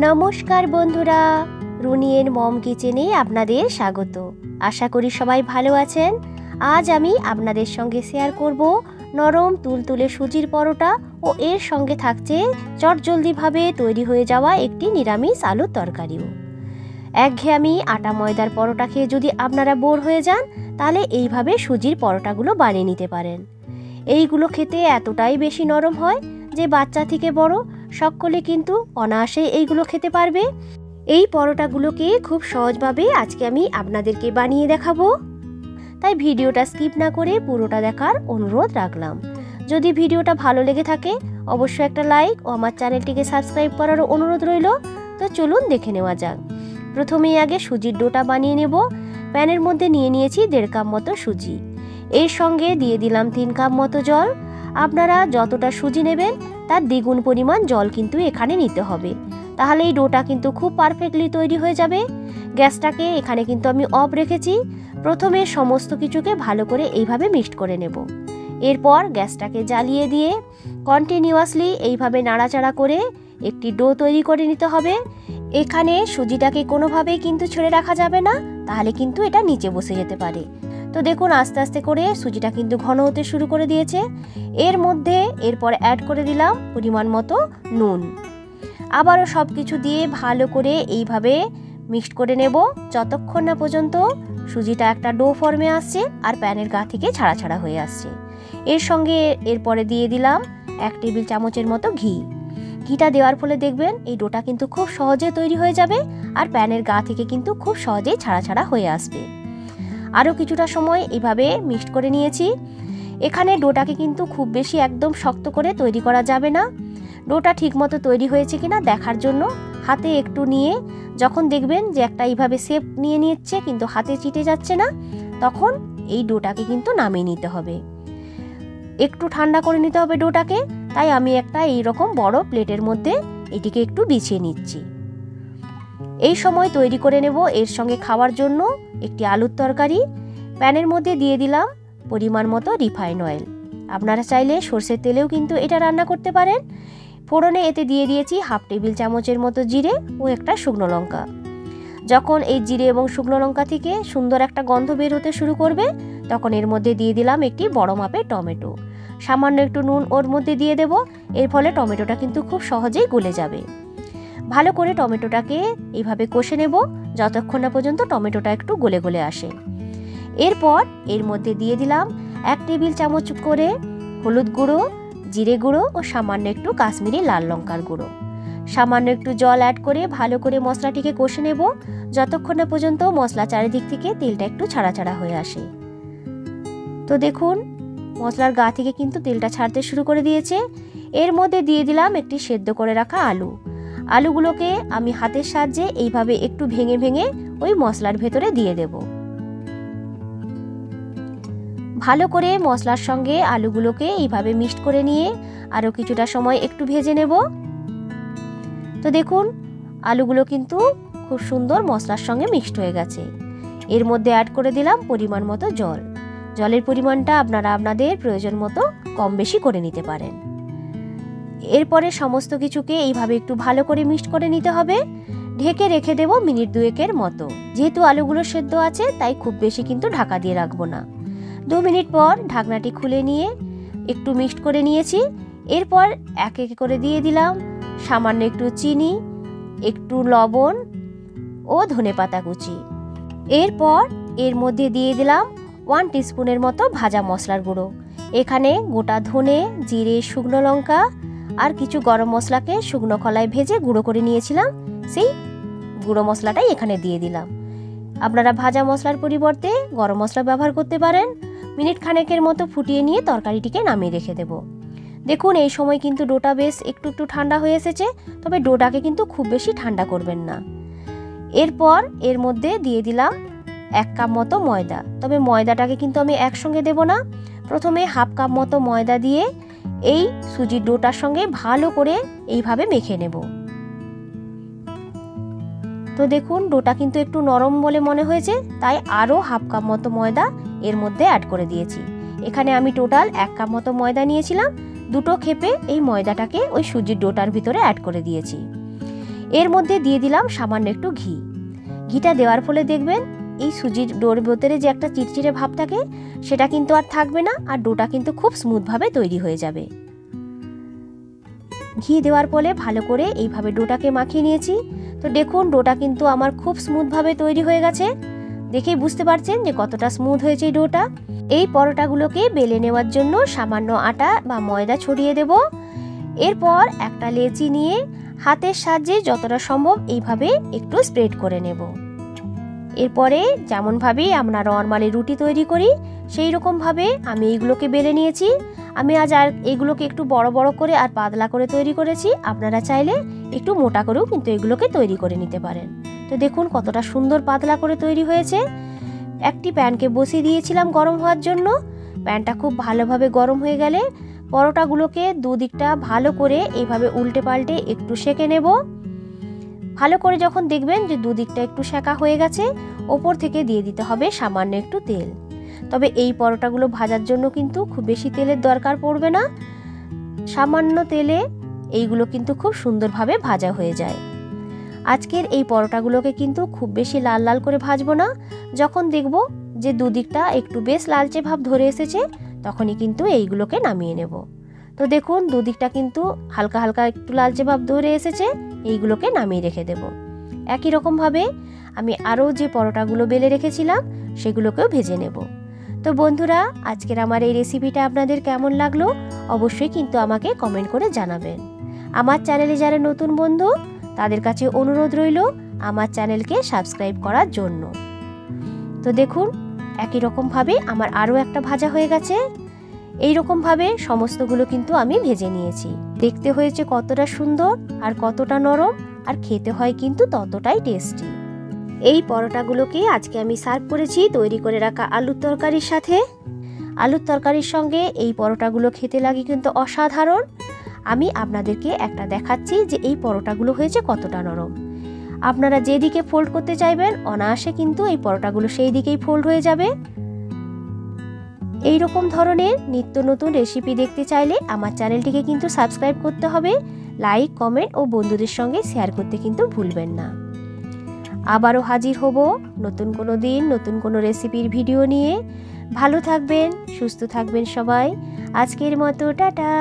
নমস্কার বন্ধুরা, রুনিয়ের মম কিচেনে আপনাদের স্বাগত। আশা করি সবাই ভালো আছেন। আজ আমি আপনাদের সঙ্গে শেয়ার করব নরম তুলতুলে সুজির পরোটা ও এর সঙ্গে থাকছে চটজলদিভাবে তৈরি হয়ে যাওয়া একটি নিরামিষ আলুর তরকারিও। একঘেয়েমি আটা ময়দার পরোটা খেয়ে যদি আপনারা বোর হয়ে যান, তাহলে এইভাবে সুজির পরোটাগুলো বানিয়ে নিতে পারেন। এইগুলো খেতে এতটাই বেশি নরম হয় যে বাচ্চা থেকে বড় সকলে কিন্তু অনায়াসে এইগুলো খেতে পারবে। এই পরোটাগুলোকে খুব সহজভাবে আজকে আমি আপনাদেরকে বানিয়ে দেখাবো, তাই ভিডিওটা স্কিপ না করে পুরোটা দেখার অনুরোধ রাখলাম। যদি ভিডিওটা ভালো লেগে থাকে অবশ্যই একটা লাইক ও আমার চ্যানেলটিকে সাবস্ক্রাইব করারও অনুরোধ রইল। তো চলুন দেখে নেওয়া যাক। প্রথমেই আগে সুজির ডোটা বানিয়ে নেব। প্যানের মধ্যে নিয়ে নিয়েছি 1.5 কাপ মতো সুজি, এর সঙ্গে দিয়ে দিলাম 3 কাপ মতো জল। আপনারা যতটা সুজি নেবেন তার দ্বিগুণ পরিমাণ জল কিন্তু এখানে নিতে হবে, তাহলে এই ডোটা কিন্তু খুব পারফেক্টলি তৈরি হয়ে যাবে। গ্যাসটাকে এখানে কিন্তু আমি অফ রেখেছি। প্রথমে সমস্ত কিছুকে ভালো করে এইভাবে মিক্সড করে নেব। এরপর গ্যাসটাকে জ্বালিয়ে দিয়ে কন্টিনিউয়াসলি এইভাবে নাড়াচাড়া করে একটি ডো তৈরি করে নিতে হবে। এখানে সুজিটাকে কোনোভাবেই কিন্তু ছেড়ে রাখা যাবে না, তাহলে কিন্তু এটা নিচে বসে যেতে পারে। তো দেখুন আস্তে আস্তে করে সুজিটা কিন্তু ঘন হতে শুরু করে দিয়েছে। এর মধ্যে এরপর অ্যাড করে দিলাম পরিমাণ মতো নুন। আবারও সব কিছু দিয়ে ভালো করে এইভাবে মিক্সড করে নেব যতক্ষণ না পর্যন্ত সুজিটা একটা ডো ফর্মে আসছে আর প্যানের গা থেকে ছাড়া ছাড়া হয়ে আসছে। এর সঙ্গে এরপরে দিয়ে দিলাম 1 টেবিল চামচের মতো ঘি। ঘিটা দেওয়ার ফলে দেখবেন এই ডোটা কিন্তু খুব সহজে তৈরি হয়ে যাবে আর প্যানের গা থেকে কিন্তু খুব সহজেই ছাড়া ছাড়া হয়ে আসবে। আরও কিছুটা সময় এইভাবে মিক্সড করে নিয়েছি। এখানে ডোটাকে কিন্তু খুব বেশি একদম শক্ত করে তৈরি করা যাবে না। ডোটা ঠিকমতো তৈরি হয়েছে কিনা দেখার জন্য হাতে একটু নিয়ে যখন দেখবেন যে একটা এইভাবে শেপ নিয়ে নিচ্ছে কিন্তু হাতে চিটে যাচ্ছে না, তখন এই ডোটাকে কিন্তু নামিয়ে নিতে হবে। একটু ঠান্ডা করে নিতে হবে ডোটাকে, তাই আমি একটা এইরকম বড় প্লেটের মধ্যে এটিকে একটু বিছিয়ে নিচ্ছি। এই সময় তৈরি করে নেব এর সঙ্গে খাওয়ার জন্য একটি আলুর তরকারি। প্যানের মধ্যে দিয়ে দিলাম পরিমাণ মতো রিফাইন অয়েল। আপনারা চাইলে সর্ষের তেলেও কিন্তু এটা রান্না করতে পারেন। ফোড়নে এতে দিয়ে দিয়েছি 1/2 টেবিল চামচের মতো জিরে ও একটা শুকনো লঙ্কা। যখন এই জিরে এবং শুকনো লঙ্কা থেকে সুন্দর একটা গন্ধ বের হতে শুরু করবে, তখন এর মধ্যে দিয়ে দিলাম একটি বড় মাপের টমেটো। সামান্য একটু নুন ওর মধ্যে দিয়ে দেব, এর ফলে টমেটোটা কিন্তু খুব সহজেই গলে যাবে। ভালো করে টমেটোটাকে এইভাবে কষে নেব যতক্ষণ না পর্যন্ত টমেটোটা একটু গলে গলে আসে। এরপর এর মধ্যে দিয়ে দিলাম 1 টেবিল চামচ করে হলুদ গুঁড়ো, জিরে গুঁড়ো ও সামান্য একটু কাশ্মীরি লাল লঙ্কার গুঁড়ো। সামান্য একটু জল অ্যাড করে ভালো করে মশলাটিকে কষে নেব যতক্ষণ না পর্যন্ত মশলা চারিদিক থেকে তেলটা একটু ছাড়া ছাড়া হয়ে আসে। তো দেখুন মশলার গা থেকে কিন্তু তেলটা ছাড়তে শুরু করে দিয়েছে। এর মধ্যে দিয়ে দিলাম একটি সেদ্ধ করে রাখা আলু। আলুগুলোকে আমি হাতের সাহায্যে এইভাবে একটু ভেঙে ভেঙে ওই মশলার ভেতরে দিয়ে দেব। ভালো করে মশলার সঙ্গে আলুগুলোকে এইভাবে মিক্সড করে নিয়ে আরও কিছুটা সময় একটু ভেজে নেব। তো দেখুন আলুগুলো কিন্তু খুব সুন্দর মশলার সঙ্গে মিক্সড হয়ে গেছে। এর মধ্যে অ্যাড করে দিলাম পরিমাণ মতো জল। জলের পরিমাণটা আপনারা আপনাদের প্রয়োজন মতো কম বেশি করে নিতে পারেন। এরপরে সমস্ত কিছুকে এইভাবে একটু ভালো করে মিক্সড করে নিতে হবে। ঢেকে রেখে দেব মিনিট 2-এর মতো। যেহেতু আলুগুলো সেদ্ধ আছে তাই খুব বেশি কিন্তু ঢাকা দিয়ে রাখবো না। 2 মিনিট পর ঢাকনাটি খুলে নিয়ে একটু মিক্সড করে নিয়েছি। এরপর এক এক করে দিয়ে দিলাম সামান্য একটু চিনি, একটু লবণ ও ধনেপাতা কুচি। এরপর এর মধ্যে দিয়ে দিলাম 1 টিস্পুনের মতো ভাজা মশলার গুঁড়ো। এখানে গোটা ধনে, জিরে, শুকনো লঙ্কা আর কিছু গরম মশলাকে শুকনো খোলায় ভেজে গুঁড়ো করে নিয়েছিলাম, সেই গুঁড়ো মশলাটাই এখানে দিয়ে দিলাম। আপনারা ভাজা মশলার পরিবর্তে গরম মশলা ব্যবহার করতে পারেন। মিনিট খানেকের মতো ফুটিয়ে নিয়ে তরকারিটিকে নামিয়ে রেখে দেব। দেখুন এই সময় কিন্তু ডোটা বেশ একটু একটু ঠান্ডা হয়ে এসেছে, তবে ডোটাকে কিন্তু খুব বেশি ঠান্ডা করবেন না। এরপর এর মধ্যে দিয়ে দিলাম 1 কাপ মতো ময়দা, তবে ময়দাটাকে কিন্তু আমি একসঙ্গে দেব না। প্রথমে 1/2 কাপ মতো ময়দা দিয়ে এই সুজির ডোটার সঙ্গে ভালো করে এইভাবে মেখে নেব। তো দেখুন ডোটা কিন্তু একটু নরম বলে মনে হয়েছে, তাই আরও 1/2 কাপ মতো ময়দা এর মধ্যে অ্যাড করে দিয়েছি। এখানে আমি টোটাল 1 কাপ মতো ময়দা নিয়েছিলাম। দুটো খেপে এই ময়দাটাকে ওই সুজির ডোটার ভিতরে অ্যাড করে দিয়েছি। এর মধ্যে দিয়ে দিলাম সামান্য একটু ঘি। ঘিটা দেওয়ার ফলে দেখবেন এই সুজির ডোর ভেতরে যে একটা চিটচিটে ভাব থাকে সেটা কিন্তু আর থাকবে না, আর ডোটা কিন্তু খুব স্মুথভাবে তৈরি হয়ে যাবে। ঘি দেওয়ার ফলে ভালো করে এইভাবে ডোটাকে মাখিয়ে নিয়েছি। তো দেখুন ডোটা কিন্তু আমার খুব স্মুথভাবে তৈরি হয়ে গেছে। দেখেই বুঝতে পারছেন যে কতটা স্মুথ হয়েছে এই ডোটা। এই পরোটাগুলোকে বেলে নেওয়ার জন্য সামান্য আটা বা ময়দা ছড়িয়ে দেব। এরপর একটা লেচি নিয়ে হাতের সাহায্যে যতটা সম্ভব এইভাবে একটু স্প্রেড করে নেব। এরপরে যেমনভাবে আমরা নরমালি রুটি তৈরি করি সেই রকমভাবে আমি এইগুলোকে বেলে নিয়েছি। আমি আজ আর এগুলোকে একটু বড় বড় করে আর পাতলা করে তৈরি করেছি। আপনারা চাইলে একটু মোটা করেও কিন্তু এগুলোকে তৈরি করে নিতে পারেন। তো দেখুন কতটা সুন্দর পাতলা করে তৈরি হয়েছে। একটি প্যানকে বসিয়ে দিয়েছিলাম গরম হওয়ার জন্য। প্যানটা খুব ভালোভাবে গরম হয়ে গেলে পরোটাগুলোকে দুদিকটা ভালো করে এইভাবে উল্টে পাল্টে একটু সেঁকে নেব। ভালো করে যখন দেখবেন যে দুদিকটা একটু সেঁকা হয়ে গেছে, ওপর থেকে দিয়ে দিতে হবে সামান্য একটু তেল। তবে এই পরোটাগুলো ভাজার জন্য কিন্তু খুব বেশি তেলের দরকার পড়বে না, সামান্য তেলে এইগুলো কিন্তু খুব সুন্দরভাবে ভাজা হয়ে যায়। আজকের এই পরোটাগুলোকে কিন্তু খুব বেশি লাল লাল করে ভাজবো না। যখন দেখব যে দুদিকটা একটু বেশ লালচে ভাব ধরে এসেছে তখনই কিন্তু এইগুলোকে নামিয়ে নেব। তো দেখুন দুদিকটা কিন্তু হালকা হালকা একটু লালচে ভাব ধরে এসেছে, এইগুলোকে নামিয়ে রেখে দেব। একই রকমভাবে আমি আরও যে পরোটাগুলো বেলে রেখেছিলাম সেগুলোকেও ভেজে নেব। তো বন্ধুরা, আজকের আমার এই রেসিপিটা আপনাদের কেমন লাগলো অবশ্যই কিন্তু আমাকে কমেন্ট করে জানাবেন। আমার চ্যানেলে যারা নতুন বন্ধু তাদের কাছে অনুরোধ রইল আমার চ্যানেলকে সাবস্ক্রাইব করার জন্য। তো দেখুন একই রকমভাবে আমার আরও একটা ভাজা হয়ে গেছে। এই রকমভাবে সমস্তগুলো কিন্তু আমি ভেজে নিয়েছি। দেখতে হয়েছে কতটা সুন্দর আর কতটা নরম, আর খেতে হয় কিন্তু ততটাই টেস্টি। এই পরোটাগুলোকে আজকে আমি সার্ভ করেছি তৈরি করে রাখা আলুর তরকারির সাথে। আলুর তরকারির সঙ্গে এই পরোটাগুলো খেতে লাগে কিন্তু অসাধারণ। আমি আপনাদেরকে একটা দেখাচ্ছি যে এই পরোটাগুলো হয়েছে কতটা নরম। আপনারা যেদিকে ফোল্ড করতে চাইবেন অনায়াসে কিন্তু এই পরোটাগুলো সেই দিকেই ফোল্ড হয়ে যাবে। এই রকম ধরনের নিত্য নতুন রেসিপি দেখতে চাইলে আমার চ্যানেলটিকে কিন্তু সাবস্ক্রাইব করতে হবে। লাইক, কমেন্ট ও বন্ধুদের সঙ্গে শেয়ার করতে কিন্তু ভুলবেন না। আবারও হাজির হব নতুন কোনো দিন নতুন কোনো রেসিপির ভিডিও নিয়ে। ভালো থাকবেন, সুস্থ থাকবেন সবাই। আজকের মতো টাটা।